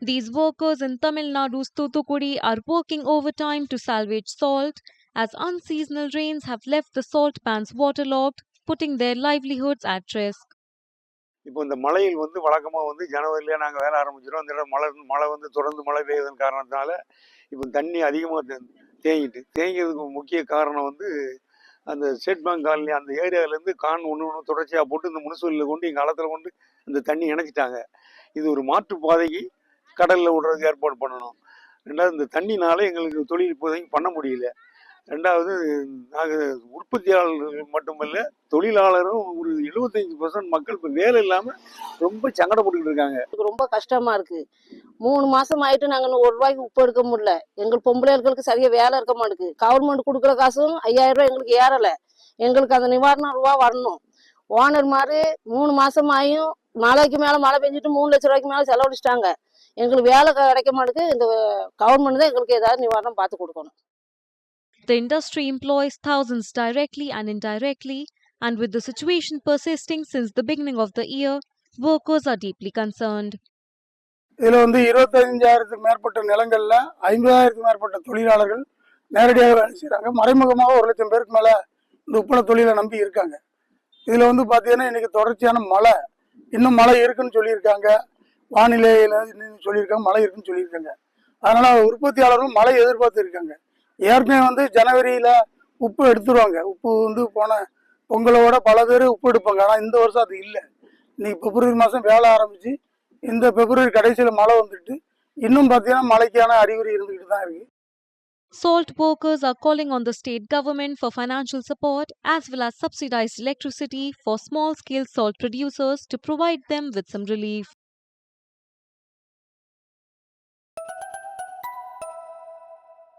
These workers in Tamil Nadu's Thoothukudi are working overtime to salvage salt as unseasonal rains have left the salt pans waterlogged, putting their livelihoods at risk. இப்போ இந்த மழையில் வழக்கமாக ஜனவரியிலே நாங்கள் வேலை ஆரம்பிச்சிடும். அந்த இடம் மழை தொடர்ந்து மழை பெய்யுதன் காரணத்தினால இப்போ தண்ணி அதிகமாக தேங்கிறதுக்கு முக்கிய காரணம் அந்த ஸ்டேட் பேங்க் காலனி அந்த ஏரியாவிலேருந்து கான் ஒன்று தொடர்ச்சியாக போட்டு இந்த முனிசிபலில் கொண்டு எங்கள் களத்தில் கொண்டு இந்த தண்ணி இணைச்சிட்டாங்க. இது ஒரு மாற்று பாதைக்கு கடலில் விடுறதுக்கு ஏற்பாடு பண்ணணும். ரெண்டாவது இந்த தண்ணினால எங்களுக்கு தொழில் இப்போதைக்கு பண்ண முடியல. ரெண்டாவது நாங்கள் உற்பத்தியாளர்கள் மட்டுமல்ல தொழிலாளரும் ஒரு 75% மக்கள் இப்போ வேலை இல்லாமல் ரொம்ப சங்கடப்பட்டுக்கிட்டு இருக்காங்க. ரொம்ப கஷ்டமா இருக்கு. 3 மாசம் ஆயிட்டு நாங்கள் 1 ரூபாய்க்கு உப்பு எடுக்க முடியல. எங்கள் பொம்பளைகளுக்கு சரியா வேலை இருக்க மாட்டேங்குது. கவர்மெண்ட் கொடுக்குற காசும் 5000 ரூபாய் எங்களுக்கு ஏறல. எங்களுக்கு அந்த நிவாரண ரூபா வரணும். ஓனர் மாதிரி 3 மாசம் ஆயும் மழைக்கு மேல மழை பெஞ்சிட்டு 3 லட்சம் ரூபாய்க்கு மேல செலவழிச்சிட்டாங்க. எங்களுக்கு வேலை கிடைக்க மாட்டேங்குது. இந்த கவர்மெண்ட் தான் எங்களுக்கு ஏதாவது நிவாரணம் பார்த்து கொடுக்கணும். The industry employs thousands directly and indirectly, and with the situation persisting since the beginning of the year, workers are deeply concerned. இதில் 25,000க்கு மேற்பட்ட நிலங்களில் 50,000க்கு மேற்பட்ட தொழிலாளர்கள் நேரடியாக வேலை செய்கிறாங்க. மறைமுகமாக 1 லட்சம் பேருக்கு மேலே இந்த உப்பள தொழிலை நம்பி இருக்காங்க. இதில் பார்த்தீங்கன்னா இன்றைக்கி தொடர்ச்சியான மழை, இன்னும் மழை இருக்குன்னு சொல்லியிருக்காங்க. வானிலையில் சொல்லியிருக்காங்க, மழை இருக்குன்னு சொல்லியிருக்காங்க. அதனால் உற்பத்தியாளர்களும் மழை எதிர்பார்த்து இருக்காங்க. ஏற்கனவே ஜனவரியில் உப்பு எடுத்துருவாங்க. உப்பு போன பொங்கலோட பல பேர் உப்பு எடுப்பாங்க. ஆனால் இந்த வருஷம் அது இல்லை. இன்னைக்கு பிப்ரவரி மாதம் வேலை ஆரம்பித்து இந்த பிப்ரவரி கடைசியில் மழை வந்துட்டு இன்னும் பார்த்தீங்கன்னா மழைக்கான அறிகுறி இருந்துக்கிட்டு தான் இருக்கு. Salt workers are calling on the state government for financial support as well as subsidized electricity for small-scale salt producers to provide them with some relief.